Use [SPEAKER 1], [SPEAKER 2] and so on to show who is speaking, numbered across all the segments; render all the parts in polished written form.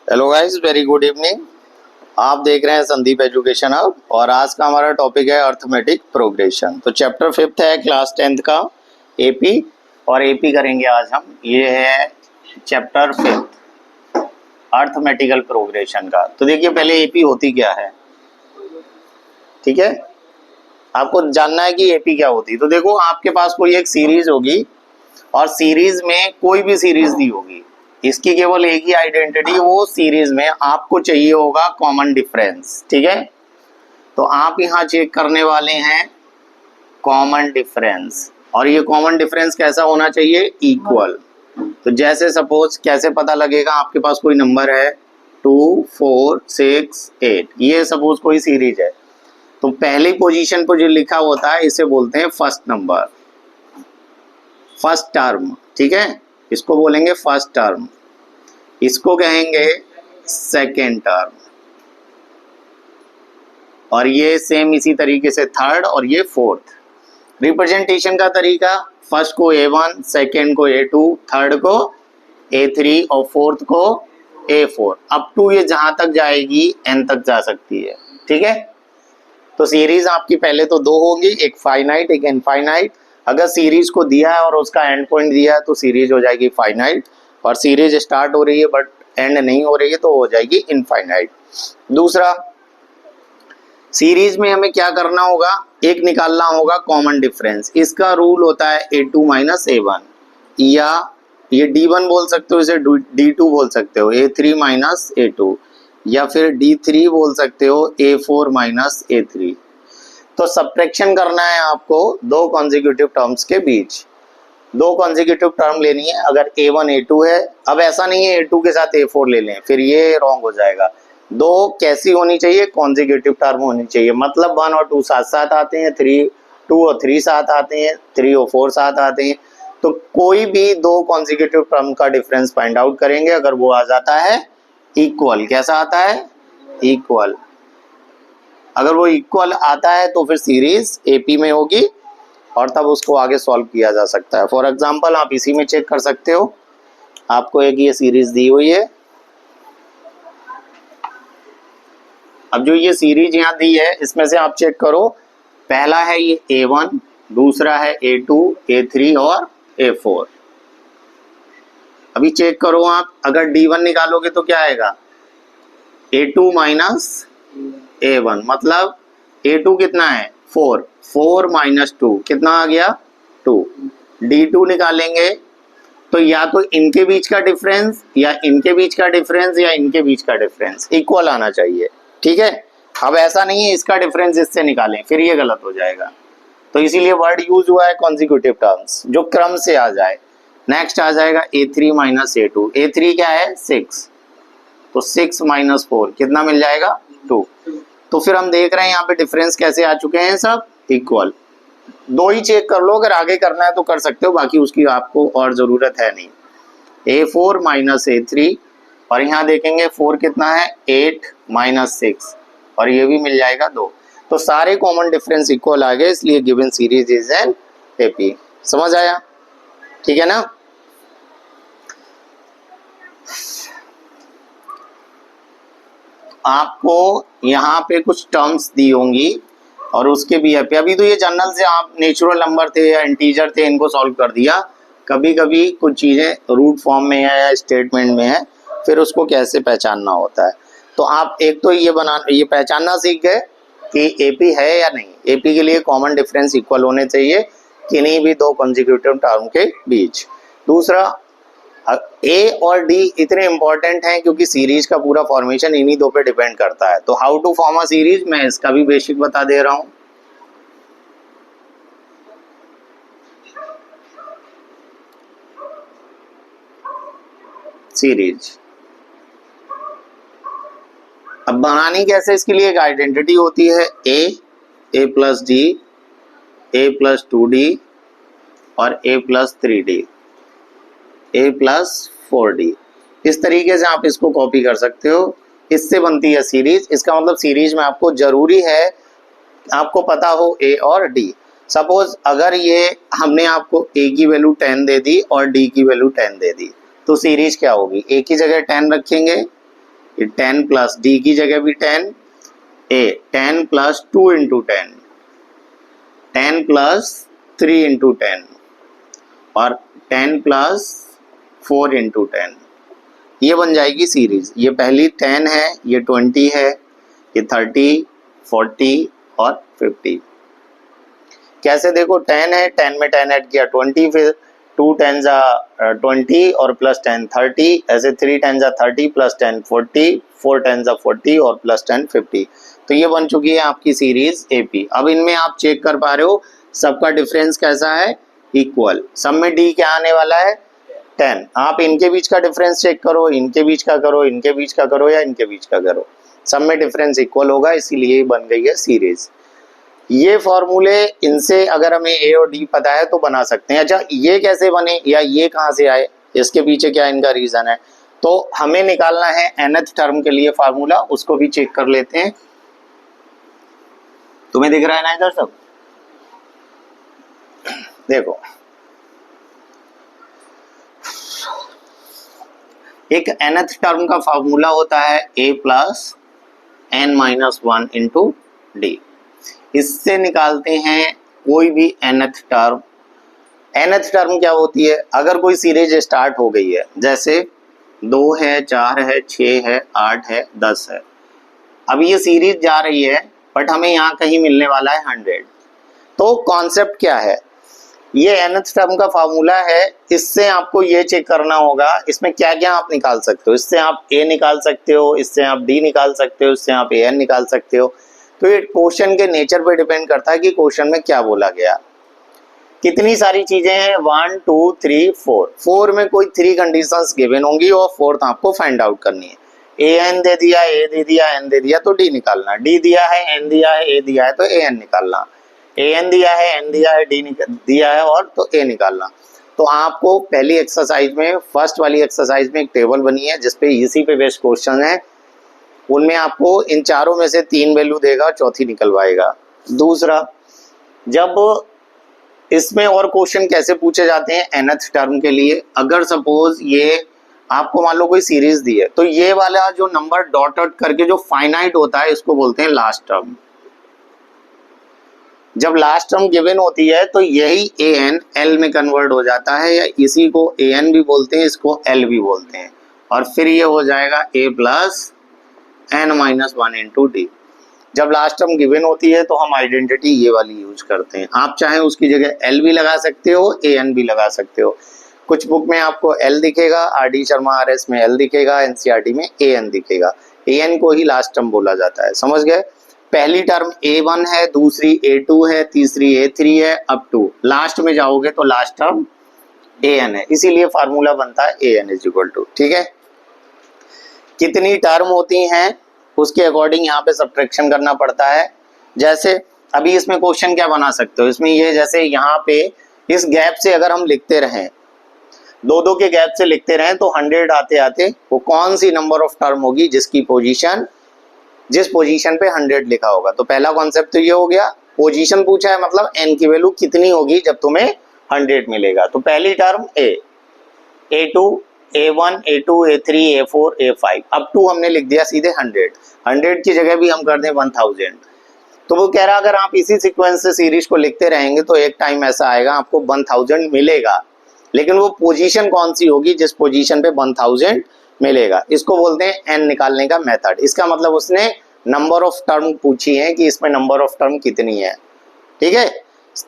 [SPEAKER 1] Hello guys, very good evening. आप देख रहे हैं संदीप एजुकेशन हब और आज का हमारा टॉपिक है अर्थमेटिक प्रोग्रेशन। तो चैप्टर 5th है क्लास 10th का एपी और एपी करेंगे आज हम। ये है चैप्टर 5th अर्थमेटिकल प्रोग्रेशन का। तो देखिए पहले एपी होती क्या है, ठीक है, आपको जानना है कि एपी क्या होती है। तो देखो आपके पास कोई एक सीरीज होगी और सीरीज में कोई भी सीरीज दी होगी, इसकी केवल एक ही आइडेंटिटी, वो सीरीज में आपको चाहिए होगा कॉमन डिफरेंस, ठीक है। तो आप यहाँ चेक करने वाले हैं कॉमन डिफरेंस, और ये कॉमन डिफरेंस कैसा होना चाहिए, इक्वल। तो जैसे सपोज कैसे पता लगेगा, आपके पास कोई नंबर है 2 4 6 8, ये सपोज कोई सीरीज है, तो पहली पोजीशन पर जो लिखा होता है इसे बोलते हैं फर्स्ट नंबर, फर्स्ट टर्म, ठीक है, इसको बोलेंगे फर्स्ट टर्म, इसको कहेंगे सेकेंड टर्म, और ये सेम इसी तरीके से थर्ड और ये फोर्थ। रिप्रेजेंटेशन का तरीका, फर्स्ट को A1, सेकेंड को A2, थर्ड को A3 और फोर्थ को A4, अप टू ये जहां तक जाएगी n तक जा सकती है, ठीक है। तो सीरीज आपकी पहले तो दो होगी, एक फाइनाइट एक इनफाइनाइट। अगर सीरीज को दिया है और उसका एंड पॉइंट दिया है तो सीरीज हो जाएगी फाइनाइट, और सीरीज स्टार्ट हो रही है बट एंड नहीं हो रही है तो हो जाएगी इनफाइनाइट। दूसरा, सीरीज में हमें क्या करना होगा, एक निकालना होगा कॉमन डिफरेंस। इसका रूल होता है A2 माइनस A1, या ये D1 बोल सकते हो, इसे D2 बोल सकते हो, A3 माइनस A2, या फिर D3 बोल सकते हो, A4 माइनस A3। तो सब्ट्रैक्शन करना है आपको दो कॉन्जिक्यूटिव टर्म्स के बीच, दो कॉन्जिक्यूटिव टर्म लेनी है। अगर A1 A2 है, अब ऐसा नहीं है A2 के साथ A4 ले लें, फिर ये रॉन्ग हो जाएगा। दो कैसी होनी चाहिए, कॉन्जिक्यूटिव टर्म होनी चाहिए, मतलब 1 और 2 साथ साथ आते हैं, 2 और 3 साथ आते हैं, 3 और 4 साथ आते हैं। तो कोई भी दो कॉन्जिक्यूटिव टर्म का डिफरेंस फाइंड आउट करेंगे, अगर वो आ जाता है इक्वल, कैसा आता है, इक्वल, अगर वो इक्वल आता है तो फिर सीरीज एपी में होगी और तब उसको आगे सॉल्व किया जा सकता है। फॉर एग्जांपल आप इसी में चेक कर सकते हो, आपको एक ये सीरीज दी हुई है। अब जो ये सीरीज यहाँ दी है इसमें से आप चेक करो, पहला है ये A1, दूसरा है A2, A3 और A4। अभी चेक करो आप, अगर D1 निकालोगे तो क्या आएगा, A2 माइनस A1, मतलब A2 कितना है 4, 4 माइनस 2 कितना आ गया 2। D2 निकालेंगे तो या तो इनके बीच का डिफरेंस या इनके बीच का डिफरेंस या इनके बीच का डिफरेंस इक्वल आना चाहिए, ठीक है। अब ऐसा नहीं है इसका डिफरेंस इससे निकालें, फिर ये गलत हो जाएगा। तो इसीलिए वर्ड यूज हुआ है कॉन्जिक्यूटिव टर्म्स, जो क्रम से आ जाए। नेक्स्ट आ जाएगा A3 माइनस A2, A3 क्या है 6, तो 6 माइनस 4 कितना मिल जाएगा 2। तो फिर हम देख रहे हैं यहाँ पे डिफरेंस कैसे आ चुके हैं, सब इक्वल। दो ही चेक कर लो, अगर आगे करना है तो कर सकते हो, बाकी उसकी आपको और जरूरत है नहीं। A4 माइनस A3, और यहाँ देखेंगे 4 कितना है 8 माइनस 6, और ये भी मिल जाएगा 2। तो सारे कॉमन डिफरेंस इक्वल आ गए, इसलिए given series is an AP. समझ आया, ठीक है ना। आपको यहाँ पे कुछ टर्म्स दी होंगी और उसके भी है, अभी तो ये जनरल से आप नेचुरल नंबर थे या इंटीजर थे इनको सॉल्व कर दिया। कभी कभी कुछ चीज़ें रूट फॉर्म में है या स्टेटमेंट में है, फिर उसको कैसे पहचानना होता है। तो आप एक तो ये पहचानना सीख गए कि एपी है या नहीं। एपी के लिए कॉमन डिफरेंस इक्वल होने चाहिए किन्हीं भी दो कॉन्जिक्यूटिव टर्म के बीच। दूसरा, ए और डी इतने इंपॉर्टेंट हैं क्योंकि सीरीज का पूरा फॉर्मेशन इन्हीं दो पे डिपेंड करता है। तो how to form a series, मैं इसका भी बेसिक बता दे रहा हूं। सीरीज अब बनानी कैसे, इसके लिए एक आइडेंटिटी होती है, A plus D, A plus 2d और ए प्लस 3d, ए प्लस 4d। इस तरीके से आप इसको कॉपी कर सकते हो, इससे बनती है सीरीज। इसका मतलब सीरीज में आपको जरूरी है आपको पता हो ए और डी। सपोज अगर ये हमने आपको ए की वैल्यू 10 दे दी और डी की वैल्यू 10 दे दी, तो सीरीज क्या होगी, ए की जगह 10 रखेंगे ये 10 प्लस डी की जगह भी 10, ए 10 प्लस 2 इंटू 10, 10 प्लस 3 इंटू 10 और 10 प्लस 4 इंटू 10, ये बन जाएगी सीरीज। ये पहली 10 है, ये 20 है, ये 30, 40 और 50। कैसे देखो 10 है, 10 में 10 ऐड किया 20, फिर 2 10 जा 20 और प्लस 10 30, ऐसे 3 10 जा 30 प्लस 10 40, 4 10 जा 40 और प्लस 10 50। तो ये बन चुकी है आपकी सीरीज एपी। अब इनमें आप चेक कर पा रहे हो सबका डिफरेंस कैसा है, इक्वल। सब में डी क्या आने वाला है 10। आप इनके बीच का डिफरेंस चेक करो, इनके बीच का करो, इनके बीच का करो या इनके बीच का करो, सब में डिफरेंस इक्वल होगा, इसीलिए बन गई है सीरीज। ये फॉर्मूले इनसे अगर हमें ए और डी पता है तो बना सकते हैं। अच्छा ये कैसे बने या ये कहाँ से आए, इसके पीछे क्या इनका रीजन है, तो हमें निकालना है nth टर्म के लिए फार्मूला, उसको भी चेक कर लेते हैं। तुम्हें दिख रहा है ना इधर सब, देखो एक nth टर्म का फार्मूला होता है a plus n minus 1 into D. इससे निकालते हैं कोई भी nth टर्म। nth टर्म क्या होती है, अगर कोई सीरीज स्टार्ट हो गई है, जैसे 2 है, 4 है, 6 है, 8 है, 10 है, अब ये सीरीज जा रही है बट हमें यहाँ कहीं मिलने वाला है 100। तो कॉन्सेप्ट क्या है, ये nth टर्म का फार्मूला है, इससे आपको ये चेक करना होगा इसमें क्या क्या आप निकाल सकते हो। इससे आप a निकाल सकते हो, इससे आप d निकाल सकते हो, इससे आप an निकाल सकते हो। तो ये क्वेश्चन के नेचर पे डिपेंड करता है कि क्वेश्चन में क्या बोला गया। कितनी सारी चीजें हैं, 1 2 3 4, 4 में कोई 3 कंडीशंस गिवन होंगी और 4th आपको फाइंड आउट करनी है। an दे दिया, a दे दिया, n दे दिया तो d निकालना, d दिया है, n दिया है, a दिया है तो an निकालना, an दिया है, n दिया है, d दिया है और तो a निकालना। तो आपको पहली एक्सरसाइज में, फर्स्ट वाली एक्सरसाइज में एक टेबल बनी है जिसपे इसी पे बेस्ड क्वेश्चन है, उनमें आपको इन चारों में से 3 वैल्यू देगा, चौथी निकलवाएगा। दूसरा, जब इसमें और क्वेश्चन कैसे पूछे जाते हैं nth टर्म के लिए, अगर सपोज ये आपको मान लो कोई सीरीज दी है तो ये वाला जो नंबर डॉट डॉट करके जो फाइनाइट होता है इसको बोलते हैं लास्ट टर्म। जब लास्ट टर्म गिवन होती है तो यही an l में कन्वर्ट हो जाता है, या इसी को an भी बोलते हैं, इसको l भी बोलते हैं, और फिर ये हो जाएगा a plus n minus 1 into D. जब लास्ट टर्म गिवन होती है तो हम आइडेंटिटी ये वाली यूज करते हैं। आप चाहे उसकी जगह l भी लगा सकते हो, an भी लगा सकते हो। कुछ बुक में आपको l दिखेगा, RD शर्मा RS में l दिखेगा, NCERT में an दिखेगा। an को ही लास्ट टर्म बोला जाता है, समझ गए। पहली टर्म a1 है, दूसरी a2 है, तीसरी a3 है, अप टू लास्ट में जाओगे तो लास्ट टर्म an है, इसीलिए फार्मूला बनता है an इज इक्वल टू, ठीक है। कितनी टर्म होती हैं उसके अकॉर्डिंग यहाँ पे सब्ट्रैक्शन करना पड़ता है। जैसे अभी इसमें क्वेश्चन क्या बना सकते हो, इसमें ये जैसे यहाँ पे इस गैप से अगर हम लिखते रहें, 2-2 के गैप से लिखते रहें तो 100 आते आते वो कौन सी नंबर ऑफ टर्म होगी जिसकी पोजीशन, जिस पोजीशन पे 100 लिखा होगा। तो पहला कॉन्सेप्ट तो ये हो गया, पोजीशन पूछा है मतलब n की वैल्यू कितनी होगी जब तुम्हें 100 मिलेगा। तो पहली term a, a2, a1, a2, a3, a4, a5, up to हमने लिख दिया सीधे 100 की जगह भी हम कर दें 1000। तो वो कह रहा अगर आप इसी सीक्वेंस से सीरीज को लिखते रहेंगे तो एक टाइम ऐसा आएगा आपको 1000 मिलेगा, लेकिन वो पोजीशन कौन सी होगी जिस पोजीशन पे 1000 मिलेगा, इसको बोलते हैं n निकालने का मेथड। इसका मतलब उसने नंबर ऑफ टर्म पूछी है कि इसमें नंबर ऑफ टर्म कितनी है, ठीक है।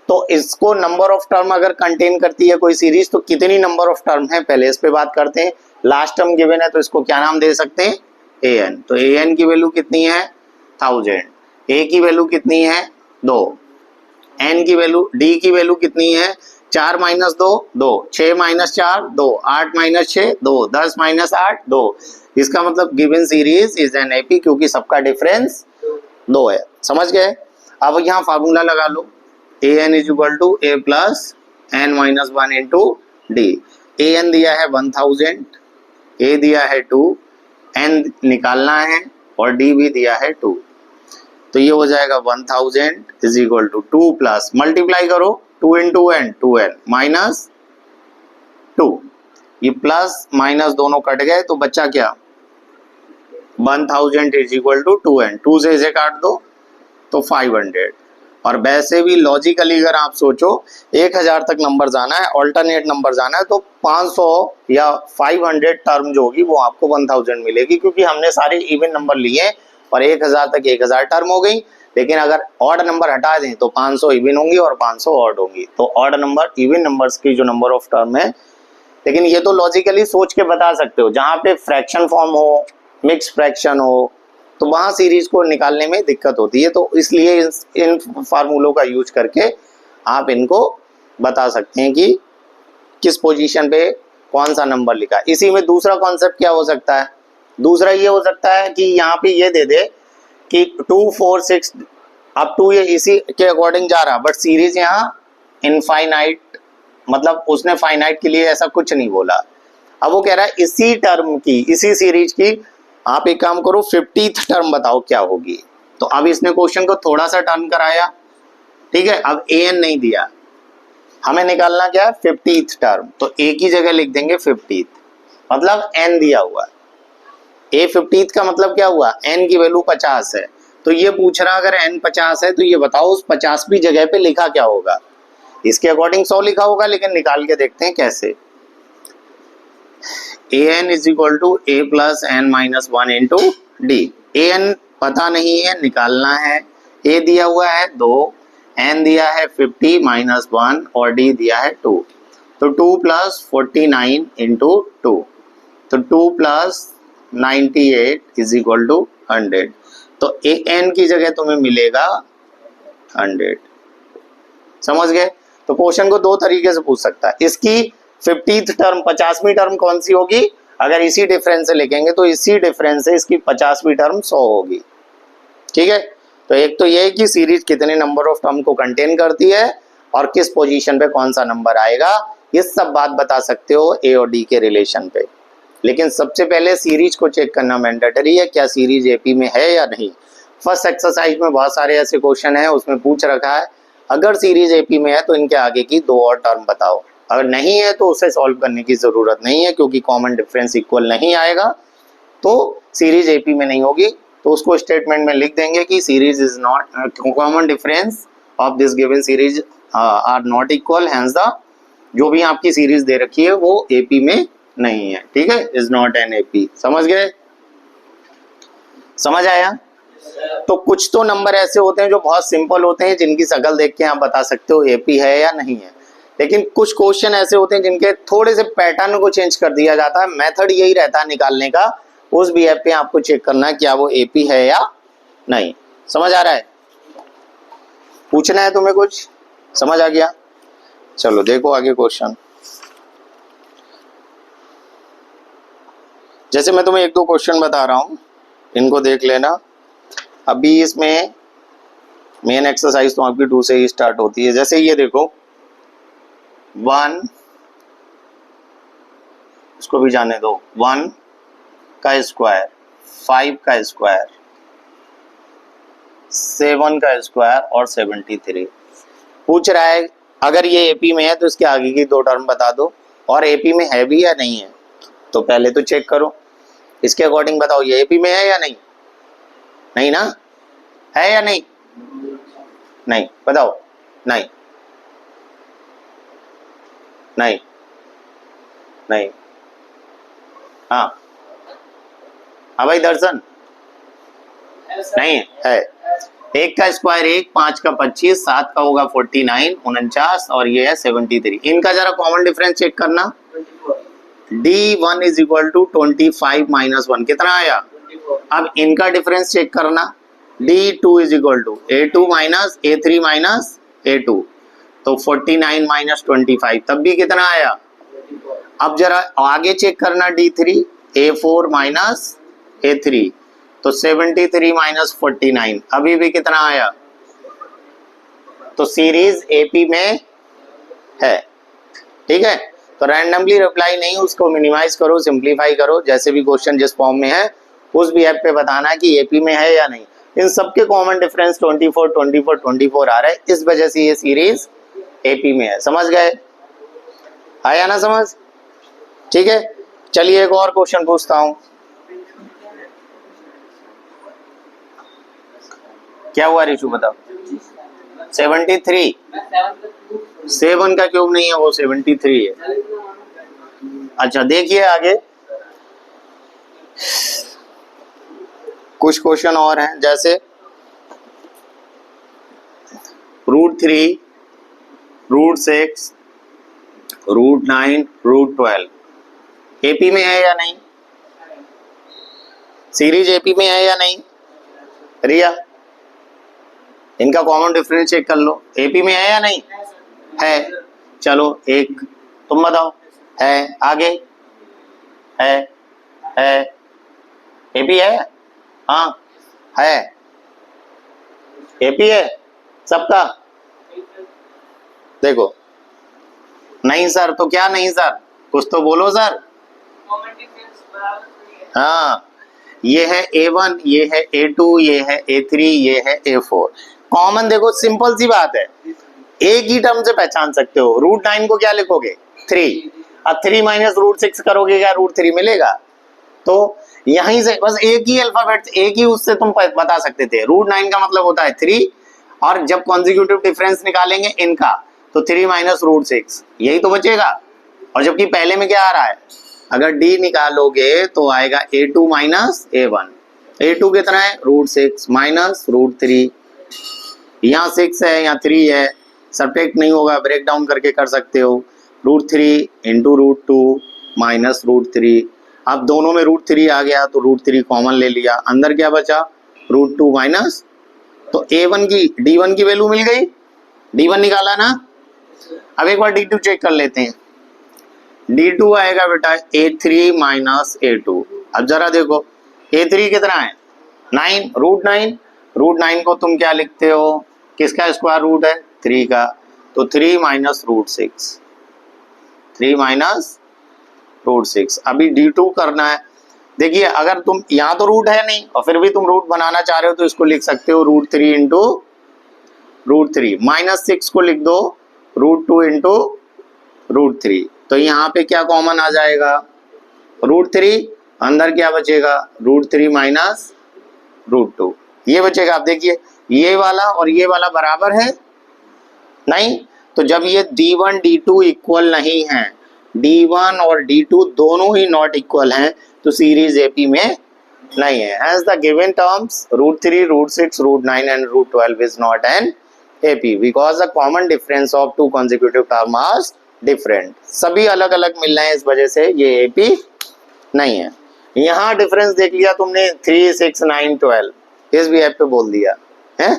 [SPEAKER 1] तो इसको नंबर ऑफ टर्म अगर कंटेन करती है कोई सीरीज तो कितनी नंबर ऑफ टर्म है पहले इस पे बात करते हैं। लास्ट टर्म गिवन है तो इसको क्या नाम दे सकते हैं, an। तो an की वैल्यू कितनी है 1000, a की वैल्यू कितनी है 2, n की वैल्यू, d की वैल्यू कितनी है 4 माइनस 2 2, 6 माइनस 4 2, 8 माइनस 6 2, 10 माइनस 8 2। इसका मतलब given series is an AP क्योंकि सबका डिफरेंस 2 है, समझ गए। अब यहाँ फार्मूला लगा लो, an is equal to a plus n minus 1 into d. an दिया है 1000, a दिया है 2, n निकालना है और d भी दिया है 2। तो ये हो जाएगा 1000 is equal to 2 plus, multiply करो 2 इंटू n 2n माइनस 2, ये प्लस माइनस दोनों कट गए तो बच्चा क्या 1000 इज इक्वल टू 2n, 2 से इसे काट दो तो 500। और वैसे भी लॉजिकली अगर आप सोचो 1000 तक नंबर जाना है, ऑल्टरनेट नंबर जाना है, तो 500 या 500 टर्म जो होगी वो आपको 1000 मिलेगी, क्योंकि हमने सारे इवन नंबर लिए और 1000 तक 1000 टर्म हो गई। लेकिन अगर ऑड नंबर हटा दें तो 500 इवन होंगी और 500 ऑड होंगी। तो ऑड नंबर इवन नंबर्स की जो नंबर ऑफ टर्म है, लेकिन ये तो लॉजिकली सोच के बता सकते हो। जहाँ पे फ्रैक्शन फॉर्म हो, मिक्स फ्रैक्शन हो, तो वहां सीरीज को निकालने में दिक्कत होती है। तो इसलिए इन फार्मूलों का यूज करके आप इनको बता सकते हैं कि किस पोजीशन पे कौन सा नंबर लिखा। इसी में दूसरा कॉन्सेप्ट क्या हो सकता है, दूसरा ये हो सकता है कि यहाँ पे ये दे दे कि 2 4 6 अप टू, ये इसी के अकॉर्डिंग जा रहा, बट सीरीज यहाँ इनफाइनाइट, मतलब उसने फाइनाइट के लिए ऐसा कुछ नहीं बोला। अब वो कह रहा है इसी टर्म की, इसी सीरीज की आप एक काम करो 50th टर्म बताओ क्या होगी। तो अब इसने क्वेश्चन को थोड़ा सा टर्न कराया, ठीक है। अब an नहीं दिया, हमें निकालना क्या है 50th टर्म, तो a की जगह लिख देंगे 50th, मतलब n दिया हुआ a 50th का मतलब क्या हुआ, n की वैल्यू 50 है। तो ये पूछ रहा अगर n 50 है तो ये बताओ उस 50वीं जगह पे लिखा क्या होगा। इसके अकॉर्डिंग 100 लिखा होगा, लेकिन निकाल के देखते हैं कैसे। an is equal to a plus N minus 1 into d. an पता नहीं है, निकालना है। a दिया हुआ है 2, n दिया है 50 माइनस 1 और d दिया है 2, तो 2 प्लस 49 इंटू 2, तो 2 प्लस 98 इज इक्वल टू 100। तो an की जगह तुम्हें मिलेगा 100। समझ गए। तो क्वेश्चन को दो तरीके से पूछ सकता है। इसकी 50th टर्म 50वीं टर्म कौन सी होगी, अगर इसी डिफरेंस से लिखेंगे तो इसी डिफरेंस से इसकी 50वीं टर्म 100 होगी, ठीक है। तो एक तो ये है कि सीरीज कितने नंबर ऑफ टर्म को कंटेन करती है और किस पोजीशन पे कौन सा नंबर आएगा, ये सब बात बता सकते हो ए और डी के रिलेशन पे। लेकिन सबसे पहले सीरीज को चेक करना मैंडेटरी है, क्या सीरीज एपी में है या नहीं। फर्स्ट एक्सरसाइज में बहुत सारे ऐसे क्वेश्चन है, उसमें पूछ रखा है अगर सीरीज एपी में है तो इनके आगे की 2 और टर्म बताओ। अगर नहीं है तो उसे सॉल्व करने की जरूरत नहीं है, क्योंकि कॉमन डिफरेंस इक्वल नहीं आएगा तो सीरीज एपी में नहीं होगी। तो उसको स्टेटमेंट में लिख देंगे कि series is not, common difference of this given series are not equal, hence the, जो भी आपकी सीरीज दे रखी है वो एपी में नहीं है, ठीक है, इज नॉट एन एपी। समझ गए, समझ आया। तो कुछ तो नंबर ऐसे होते हैं जो बहुत सिंपल होते हैं, जिनकी शक्ल देख के आप बता सकते हो एपी है या नहीं है। लेकिन कुछ क्वेश्चन ऐसे होते हैं जिनके थोड़े से पैटर्न को चेंज कर दिया जाता है, मेथड यही रहता है निकालने का, उस बीएफ पे आपको चेक करना है क्या वो एपी है या नहीं। समझ आ रहा है, पूछना है तुम्हें कुछ, समझ आ गया। चलो देखो आगे क्वेश्चन। जैसे मैं तुम्हें 1-2 क्वेश्चन बता रहा हूं, इनको देख लेना। अभी इसमें मेन एक्सरसाइज तो आपकी 2 से ही स्टार्ट होती है। जैसे ये देखो 1, इसको भी जाने दो, 1 का स्क्वायर, 5 का स्क्वायर, 7 का स्क्वायर और 73। पूछ रहा है अगर ये एपी में है तो इसके आगे की 2 टर्म बता दो, और एपी में है भी या नहीं है। तो पहले तो चेक करो, इसके अकॉर्डिंग बताओ ये एपी में है या नहीं, नहीं ना, है या नहीं, नहीं, बताओ, नहीं, नहीं, नहीं, हाँ, हाँ भाई दर्शन, नहीं है। 1 का स्क्वायर 1, 5 का 25, 7 का होगा 49, 49 और ये है 73। इनका जरा कॉमन डिफरेंस चेक करना। D1 is equal to 25 minus 1 कितना आया। अब इनका डिफरेंस चेक करना। D2 is equal to A2 minus A3 minus A2, तो 49 माइनस 25 तब भी कितना आया। अब जरा आगे चेक करना D3, A4 माइनस A3, तो 73 माइनस 49 अभी भी कितना आया। तो सीरीज एपी में है, ठीक है। तो रैंडमली रिप्लाई नहीं, उसको मिनिमाइज करो, सिंप्लीफाई करो, जैसे भी क्वेश्चन जिस फॉर्म में है उस भी ऐप पे बताना है कि एपी में है या नहीं। इन सबके कॉमन डिफरेंस 24 24 24 आ रहा है, इस वजह से ये सीरीज एपी में है। समझ गए, आया ना समझ, ठीक है। चलिए एक और क्वेश्चन पूछता हूं। क्या हुआ रिशु बताओ? 73। 7 का क्यूब नहीं है वो, 73 है। अच्छा देखिए आगे कुछ क्वेश्चन और हैं, जैसे √3, √6, √9, √12 एपी में है या नहीं? सीरीज एपी में है या नहीं रिया? इनका कॉमन डिफरेंस चेक कर लो, एपी में है या नहीं है? चलो एक तुम बताओ, है? आगे है एपी है? हाँ है, एपी है सबका? देखो नहीं सर, तो क्या नहीं सर, कुछ तो बोलो सर। हाँ ये है A1, ये है A2, ये है A3, ये है A4। कॉमन देखो, सिंपल सी बात है, एक ही टर्म से पहचान सकते हो। √9 को क्या लिखोगे? 3। अब 3 माइनस √6 करोगे क्या √3 मिलेगा? तो यहीं से बस एक ही अल्फाबेट, एक ही उससे तुम बता सकते थे। √9 का मतलब होता है 3, और जब कॉन्जिक्यूटिव डिफरेंस निकालेंगे इनका तो 3 माइनस √6, यही तो बचेगा। और जबकि पहले में क्या आ रहा है, अगर D निकालोगे तो आएगा A2 माइनस A1। A2 कितना है? √6 माइनस √3, यहाँ 6 है यहाँ 3 है, सब्ट्रैक्ट नहीं होगा, ब्रेक डाउन करके कर सकते हो। √3 इंटू √2 माइनस √3। अब दोनों में √3 आ गया तो √3 कॉमन ले लिया, अंदर क्या बचा? √2 माइनस, तो A1 की D1 की वैल्यू मिल गई, D1 निकाला ना। अब एक बार D2 चेक कर लेते हैं। D2 आएगा बेटा A3 माइनस A2। अब जरा देखो A3 कितना है? 9, √9। √9 को तुम क्या लिखते हो? किसका स्क्वायर रूट है? 3 का, तो 3 माइनस √6, 3 माइनस √6। अभी D2 करना है। देखिए अगर तुम यहाँ तो रूट है नहीं और फिर भी तुम रूट बनाना चाह रहे हो तो इसको लिख सकते हो √3 इंटू √3, माइनस 6 को लिख दो √2 इंटू √3। तो यहाँ पे क्या कॉमन आ जाएगा? √3, अंदर क्या बचेगा? √3 माइनस √2, ये बचेगा। आप देखिए ये वाला और ये वाला बराबर है नहीं, तो जब ये D1 D2 इक्वल नहीं है, D1 और D2 दोनों ही नॉट इक्वल हैं, तो सीरीज एपी में नहीं है। Hence the given terms √3, √6, √9 and √12 is not an AP because the common difference of two consecutive terms are different। सभी अलग अलग मिल रहे हैं, इस वजह से ये AP नहीं है। यहाँ डिफरेंस देख लिया तुमने 3, 6, 9, 12, इस भी ऐप पे बोल दिया है,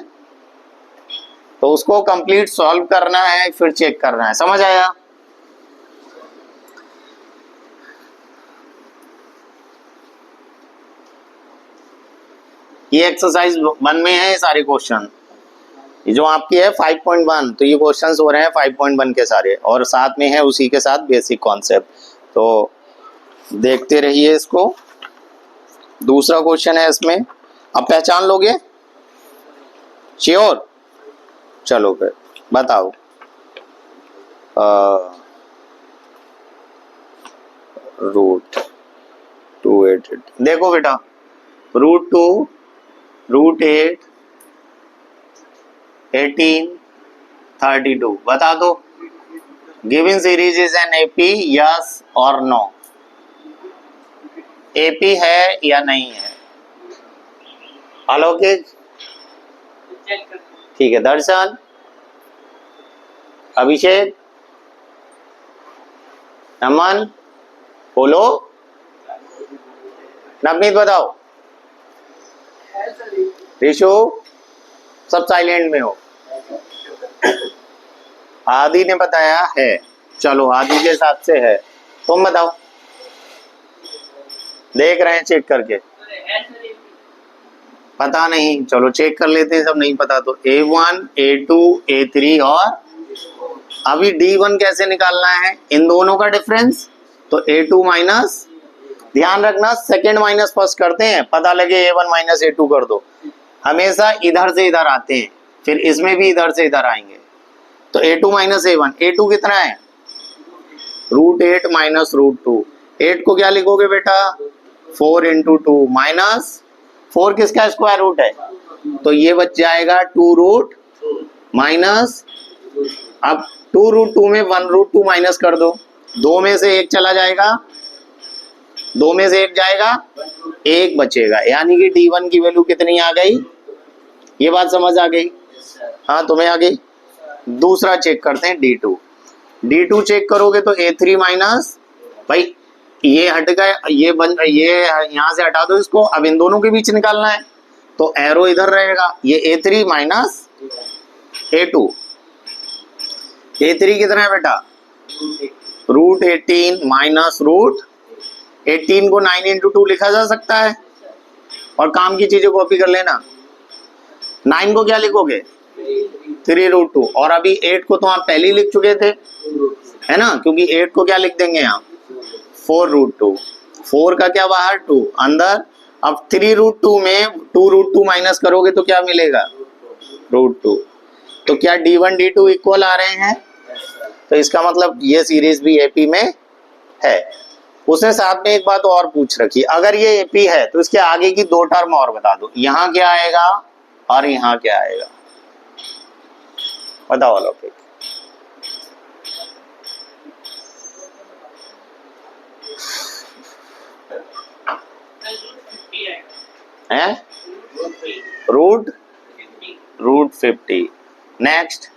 [SPEAKER 1] तो उसको कंप्लीट सॉल्व करना है फिर चेक करना है। समझ आया? ये एक्सरसाइज 1 में है ये सारे क्वेश्चन, ये जो आपकी है 5.1, तो ये क्वेश्चंस हो रहे हैं 5.1 के सारे, और साथ में है उसी के साथ बेसिक कॉन्सेप्ट, तो देखते रहिए इसको। दूसरा क्वेश्चन है इसमें, अब पहचान लोगे? श्योर? चलो फिर बताओ। √288, देखो बेटा √2, √8, 18, 32, बता दो given series is an AP, yes और नो? एपी है या नहीं है? अलौकिक? ठीक है, दर्शन, अभिषेक, नमन, बोलो, नवनीत बताओ, ऋषु, सब साइलेंट में हो। आदि ने बताया है, चलो आदि के हिसाब से है, तुम बताओ। देख रहे हैं चेक करके, पता नहीं, चलो चेक कर लेते हैं। सब नहीं पता तो A1, A2, A3 और अभी D1 कैसे निकालना है? इन दोनों का डिफरेंस, तो A2 माइनस, ध्यान रखना सेकंड माइनस फर्स्ट करते हैं, पता लगे A1 माइनस A2 कर दो, हमेशा इधर से इधर आते हैं, फिर इसमें भी इधर से इधर आएंगे। तो A2 माइनस A1, A2 कितना है? √8 माइनस √2, 8 को क्या लिखोगे बेटा? 4 इंटू 2 माइनस 4 किसका स्क्वायर रूट है? तो ये बच जाएगा 2 रूट माइनस, अब 2 रूट 2 में 1 रूट 2 माइनस कर दो, 2 में से 1 चला जाएगा, 2 में से 1 जाएगा, 1 बचेगा, यानी कि D1 की वैल्यू कितनी आ गई? ये बात समझ आ गई? हाँ तुम्हें आ गई। दूसरा चेक करते हैं D2। D2 चेक करोगे तो A3 माइनस, भाई ये हट गए, ये यहाँ से हटा दो इसको, अब इन दोनों के बीच निकालना है तो एरो इधर रहेगा, ये A3 माइनस A2। A3 कितना है बेटा? रूट 18 माइनस रूट 18 को 9 इंटू 2 लिखा जा सकता है, और काम की चीजें कॉपी कर लेना। 9 को क्या लिखोगे? 3 रूट 2, और अभी 8 को तो आप पहले ही लिख चुके थे, है ना, क्योंकि 8 को क्या लिख देंगे यहाँ? 4 रूट 2, 4 का क्या बाहर, 2 अंदर। अब 3 रूट 2 में 2 रूट 2 माइनस करोगे तो क्या मिलेगा? रूट 2। तो क्या D1 D2 इक्वल आ रहे हैं? तो इसका मतलब ये सीरीज भी एपी में है। उसने साथ में एक बात और पूछ रखी, अगर ये एपी है तो इसके आगे की 2 टर्म और बता दो, यहाँ क्या आएगा और यहाँ क्या आएगा, बताओ लोग। है रूट 50। Next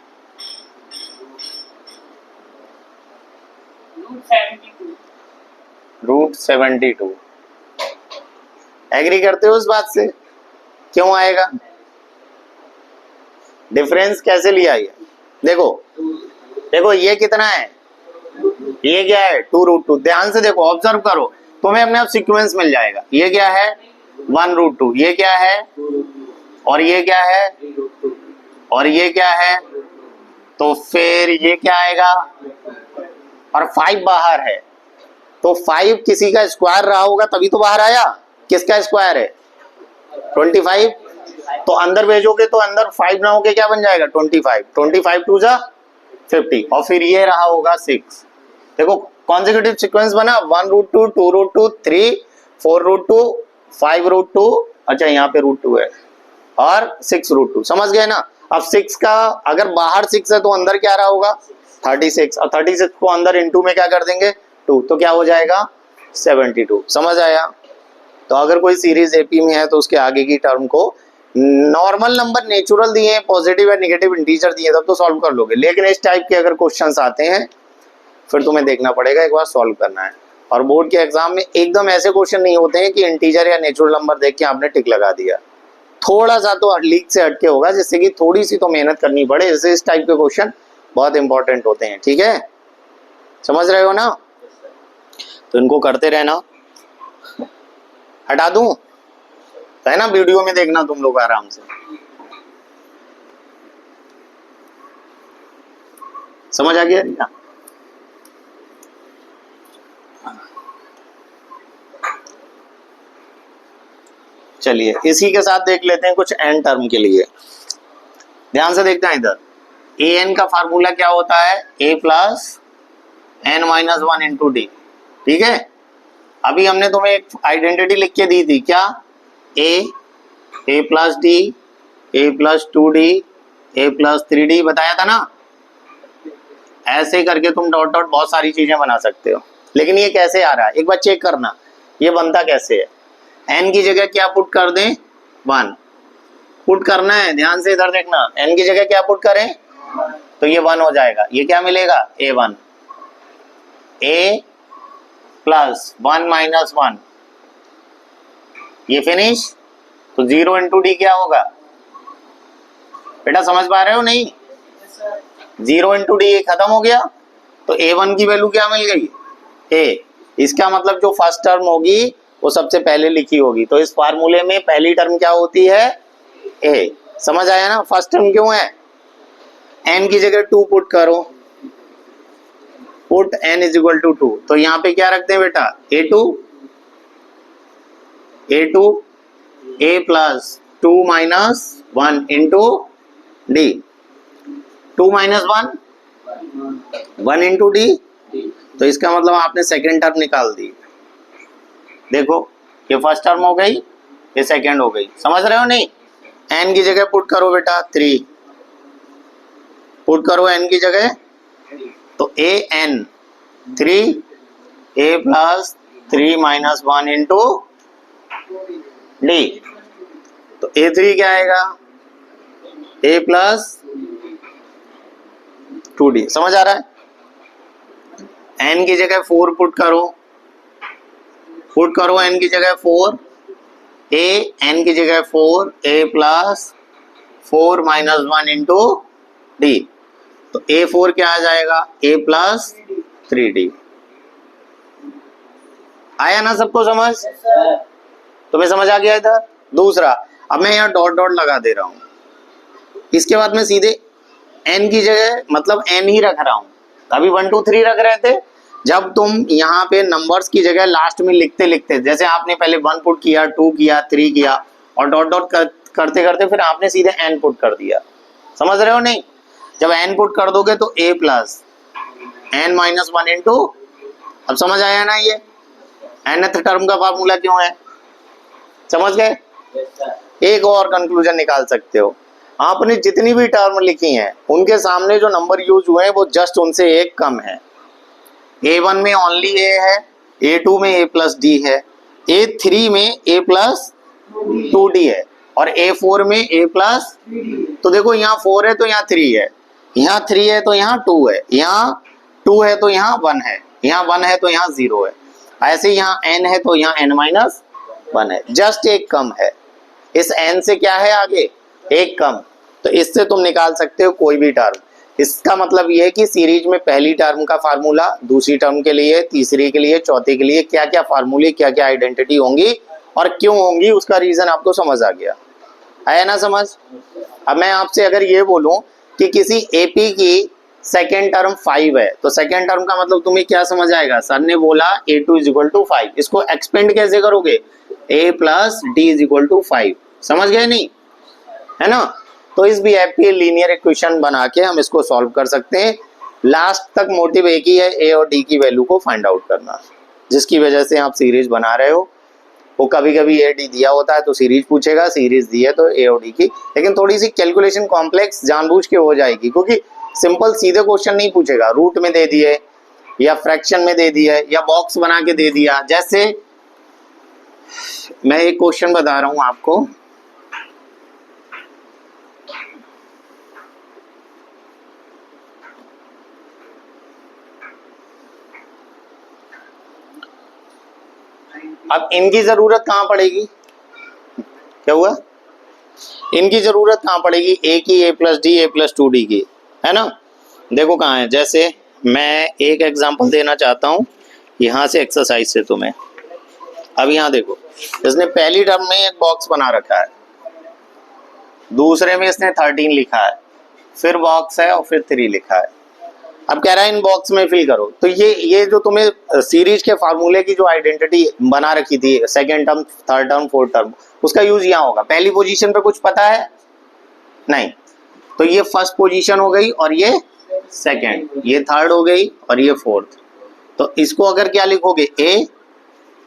[SPEAKER 1] root 72। एग्री करते हो इस बात से? क्यों आएगा? डिफरेंस कैसे लिया ये? देखो देखो ये कितना है, ये क्या है? 2 रूट 2। ध्यान से देखो, ऑब्जर्व करो, तुम्हें अपने आप सीक्वेंस मिल जाएगा। ये क्या है? 1 रूट 2। ये क्या है? और ये क्या है? और ये क्या है? तो फिर ये क्या आएगा? और 5 बाहर है, तो 5 किसी का स्क्वायर रहा होगा तभी तो बाहर आया। किसका स्क्वायर है? 25। तो अंदर भेजोगे तो अंदर 5 ना होके क्या बन जाएगा? 25। 25 2 जा 50, और फिर ये रहा होगा 6। देखो कॉन्सेक्यूटिव सीक्वेंस बना, 1 रूट 2, 2 रूट 2, 3, 4 रूट 2, 5 रूट 2, अच्छा यहाँ पे रूट 2 है, और 6 रूट 2। समझ गए ना? अब 6 का अगर बाहर 6 है तो अंदर क्या रहा होगा? 36, और 36 को अंदर इनटू में क्या कर देंगे? 2, तो क्या हो जाएगा? 72। समझ आया? तो अगर कोई सीरीज एपी में है तो उसके आगे की टर्म को नॉर्मल नंबर नेचुरल दिए, पॉजिटिव या नेगेटिव इंटीजर दिए, तब तो सॉल्व कर लोगे। लेकिन इस टाइप के अगर क्वेश्चंस आते हैं फिर तुम्हें देखना पड़ेगा, एक बार सॉल्व करना है। और बोर्ड के एग्जाम में एकदम ऐसे क्वेश्चन नहीं होते हैं कि इंटीजर या नेचुरल नंबर देख के आपने टिक लगा दिया। थोड़ा सा तो लीक से हटके होगा, जिससे कि थोड़ी सी तो मेहनत करनी पड़े। जैसे इस टाइप के क्वेश्चन बहुत इंपॉर्टेंट होते हैं। ठीक है, समझ रहे हो ना? तो इनको करते रहना। हटा दूं तो है ना, वीडियो में देखना तुम लोग आराम से। समझ आ गया ना? चलिए इसी के साथ देख लेते हैं कुछ एन टर्म के लिए। ध्यान से देखते हैं इधर। ए एन का फार्मूला क्या होता है? A plus N minus 1 into D. ठीक है, अभी हमने तुम्हें एक आइडेंटिटी लिख के दी थी, क्या? ए प्लस डी, ए प्लस 2d, ए प्लस 3d बताया था ना। ऐसे करके तुम डॉट डॉट बहुत सारी चीजें बना सकते हो। लेकिन ये कैसे आ रहा है एक बार चेक करना, ये बनता कैसे है? n की जगह क्या पुट कर दें? 1 पुट करना है। ध्यान से इधर देखना, n की जगह क्या पुट करें तो ये 1 हो जाएगा। ये क्या मिलेगा? a1, a प्लस 1 माइनस 1, ये फिनिश। तो 0 इंटू डी क्या होगा बेटा? समझ पा रहे हो नहीं? 0 इंटू डी खत्म हो गया, तो a1 की वैल्यू क्या मिल गई? a। इसका मतलब जो फर्स्ट टर्म होगी वो सबसे पहले लिखी होगी। तो इस फार्मूले में पहली टर्म क्या होती है? a। समझ आया ना? फर्स्ट टर्म क्यों है? n की जगह 2 पुट करो, put n is equal to 2। तो यहाँ पे क्या रखते हैं बेटा? a2 a plus 2 minus 1 into D. 2 minus 1 into D. तो इसका मतलब आपने सेकेंड टर्म निकाल दी। देखो ये फर्स्ट टर्म हो गई, ये सेकेंड हो गई। समझ रहे हो नहीं? n की जगह पुट करो बेटा 3, पुट करो n की जगह, तो a n 3 a plus 3 minus 1 into D, तो a3 क्या आएगा, a प्लस 2d। समझ आ रहा है? n की जगह 4 पुट करो, पुट करो n की जगह 4, a n की जगह 4 a plus 4 minus 1 into D, तो a4 क्या आ जाएगा, a प्लस 3d। आया ना सबको समझ? तुम्हें समझ आ गया इधर? दूसरा, अब मैं यहाँ डॉट डॉट लगा दे रहा हूं, इसके बाद मैं सीधे n की जगह मतलब n ही रख रहा हूं। अभी 1 2 3 रख रहे थे, जब तुम यहाँ पे नंबर्स की जगह लास्ट में लिखते लिखते, जैसे आपने पहले 1 पुट किया, 2 किया, 3 किया और डॉट डॉट करते करते फिर आपने सीधे n पुट कर दिया। समझ रहे हो नहीं? जब n पुट कर दोगे तो a plus n minus 1 into, अब समझ आया ना? ये nth टर्म का फार्मूला क्यों है, समझ गए? एक और कंक्लूजन निकाल सकते हो, आपने जितनी भी टर्म लिखी हैं उनके सामने जो नंबर यूज हुए हैं वो जस्ट उनसे एक कम है। a1 में ओनली a है, a2 में a प्लस डी है, a3 में a प्लस 2d है और a4 में a प्लस, तो देखो यहाँ 4 है तो यहाँ 3 है, यहाँ 3 है तो यहाँ 2 है, यहाँ 2 है तो यहाँ 1 है, यहाँ 1 है तो यहाँ 0 है, ऐसे यहाँ n है तो यहाँ n माइनस 1 है, जस्ट एक कम है। इस n से क्या है आगे, एक कम, तो इससे तुम निकाल सकते हो कोई भी टर्म। इसका मतलब ये है कि सीरीज में पहली टर्म का फार्मूला, दूसरी टर्म के लिए, तीसरी के लिए, चौथी के लिए क्या क्या फार्मूले, क्या क्या आइडेंटिटी होंगी और क्यों होंगी, उसका रीजन आपको समझ आ गया। आया ना समझ? अब मैं आपसे अगर ये बोलूं कि किसी एपी की सेकेंड टर्म 5 है, तो सेकेंड टर्म का मतलब तुम्हें क्या समझ आएगा? सर ने बोला a2 इज इक्वल टू 5, इसको एक्सपेंड कैसे करोगे, a plus d is equal to 5। समझ गए नहीं? है ना? तो इस बीएफपी लीनियर इक्वेशन बना के हम इसको सॉल्व कर सकते हैं। लास्ट तक मोटिव एक ही है, ए और डी की वैल्यू को फाइंड आउट करना, जिसकी वजह से आप सीरीज बना रहे हो। वो कभी कभी ए डी दिया होता है तो सीरीज पूछेगा, सीरीज दी है तो ए और डी की, लेकिन थोड़ी सी कैलकुलेशन कॉम्प्लेक्स जानबूझ के हो जाएगी, क्योंकि सिंपल सीधे क्वेश्चन नहीं पूछेगा, रूट में दे दिए या फ्रैक्शन में दे दिया या बॉक्स बना के दे दिया। जैसे मैं एक क्वेश्चन बता रहा हूं आपको, अब इनकी जरूरत कहां पड़ेगी, क्या हुआ, इनकी जरूरत कहां पड़ेगी, ए की, ए प्लस डी, ए प्लस 2d की, है ना? देखो कहां है, जैसे मैं एक एग्जांपल देना चाहता हूं यहां से एक्सरसाइज से तुम्हें। अब यहां देखो, इसने पहली टर्म में एक बॉक्स बना रखा है, दूसरे में इसने 13 लिखा है, फिर बॉक्स है और फिर 3 लिखा है। अब कह रहा है इन बॉक्स में फिल करो। तो ये जो तुम्हें सीरीज के फार्मूले की जो आइडेंटिटी बना रखी थी, second term, third term, fourth term, उसका यूज यहाँ होगा। पहली पोजीशन पे कुछ पता है नहीं, तो ये फर्स्ट पोजीशन हो गई और ये सेकेंड, ये थर्ड हो गई और ये फोर्थ। तो इसको अगर क्या लिखोगे,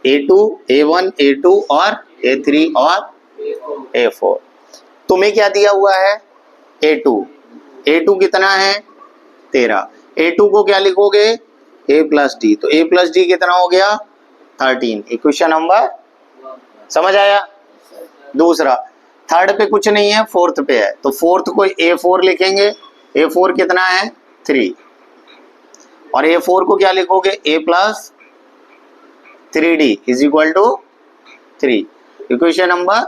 [SPEAKER 1] a2, a1, a2 और a3 और a4। तुम्हें क्या दिया हुआ है, a2 कितना है 13, a2 को क्या लिखोगे, a प्लस डी, तो a प्लस डी कितना हो गया 13, इक्वेशन नंबर, समझ आया? दूसरा, थर्ड पे कुछ नहीं है, फोर्थ पे है, तो फोर्थ को a4 लिखेंगे, a4 कितना है 3, और a4 को क्या लिखोगे, a plus 3d is equal to 3, equation number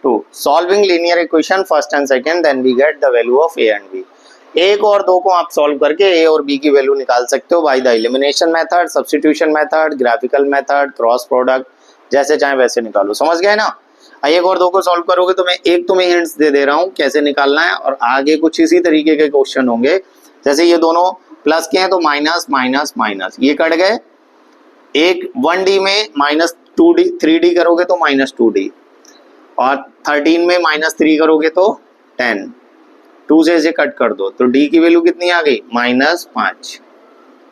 [SPEAKER 1] 2। Solving linear equation first and second, then we get the value of a and b। एक और दो को आप सॉल्व करके ए और बी की वैल्यू निकाल सकते हो by the elimination method, substitution method, graphical method, cross product, जैसे चाहे वैसे निकालो। समझ गए ना? एक और दो को सॉल्व करोगे तो मैं एक तुम्हें हिंट्स दे रहा हूँ कैसे निकालना है, और आगे कुछ इसी तरीके के क्वेश्चन होंगे। जैसे ये दोनों प्लस के हैं तो माइनस माइनस माइनस, ये कट गए। एक 1d में माइनस 2d 3d करोगे तो माइनस 2d, और 13 में माइनस 3 करोगे तो 10, 2 से इसे कट कर दो तो d की वैल्यू कितनी आ गई, -5।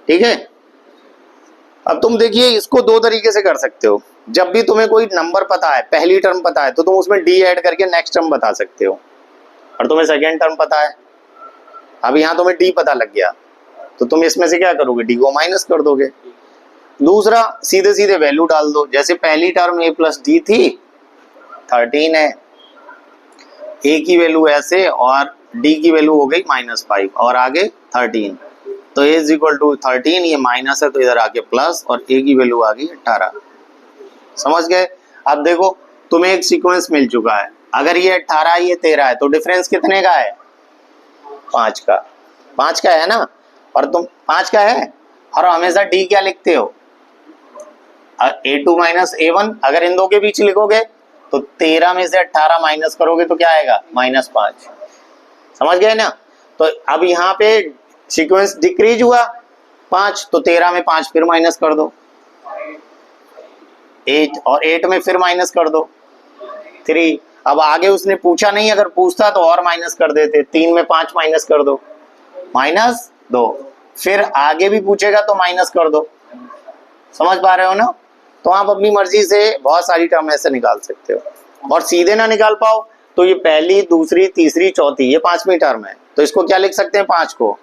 [SPEAKER 1] ठीक है? अब तुम देखिए इसको दो तरीके से कर सकते हो। जब भी तुम्हें कोई नंबर पता है, पहली टर्म पता है, तो तुम उसमें डी ऐड करके नेक्स्ट टर्म बता सकते हो, और तुम्हें सेकेंड टर्म पता है, अब यहाँ तुम्हें डी पता लग गया, तो तुम इसमें से क्या करोगे, डी को माइनस कर दोगे। दूसरा, सीधे सीधे वैल्यू डाल दो, जैसे पहली टर्म ए प्लस डी थी 13 है, ए की वैल्यू ऐसे और डी की वैल्यू हो गई -5 और आगे 13, तो ए इज इक्वल टू 13, ये माइनस है तो इधर आके प्लस और ए की वैल्यू आ गई 18। समझ गए। अब देखो तुम्हें एक सीक्वेंस मिल चुका है, अगर ये 18 ये 13 है तो डिफरेंस कितने का है, 5 का, 5 का है ना, और तुम 5 का है, और हमेशा डी क्या लिखते हो, A2 माइनस A1, अगर इन दो के बीच लिखोगे तो 13 में से 18 माइनस करोगे तो क्या आएगा, -5। समझ गए ना। तो अब यहाँ पे सीक्वेंस डिक्रीज हुआ 5, तो 13 में 5 फिर माइनस कर दो, 8, और 8 में फिर माइनस कर दो 3। अब आगे उसने पूछा नहीं, अगर पूछता तो और माइनस कर देते, 3 में 5 माइनस कर दो, -2, फिर आगे भी पूछेगा तो माइनस कर दो। समझ पा रहे हो ना। तो आप अपनी मर्जी से बहुत सारी टर्म ऐसे निकाल सकते हो, और सीधे ना निकाल पाओ तो ये पहली, दूसरी, तीसरी, चौथी, ये 5वीं टर्म है, तो इसको क्या लिख सकते हैं, 5 को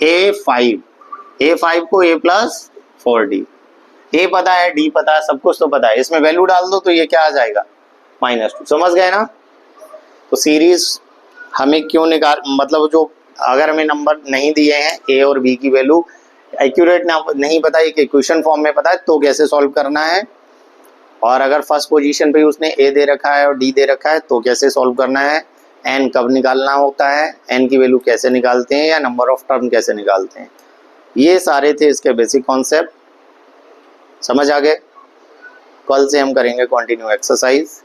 [SPEAKER 1] A5 को A प्लस 4D, ए पता है, डी पता है, सब कुछ तो पता है, इसमें वैल्यू डाल दो तो ये क्या आ जाएगा, -2। समझ गए ना। तो सीरीज हमें क्यों निकाल, मतलब जो अगर हमें नंबर नहीं दिए हैं ए और बी की वैल्यू एक्यूरेट नहीं पता, एक इक्वेशन फॉर्म में पता है तो कैसे सॉल्व करना है, और अगर फर्स्ट पोजीशन पे उसने ए दे रखा है और डी दे रखा है तो कैसे सॉल्व करना है, एन कब निकालना होता है, एन की वैल्यू कैसे निकालते हैं, या नंबर ऑफ टर्म कैसे निकालते हैं, ये सारे थे इसके बेसिक कॉन्सेप्ट। समझ आ गए। कल से हम करेंगे कंटिन्यू एक्सरसाइज।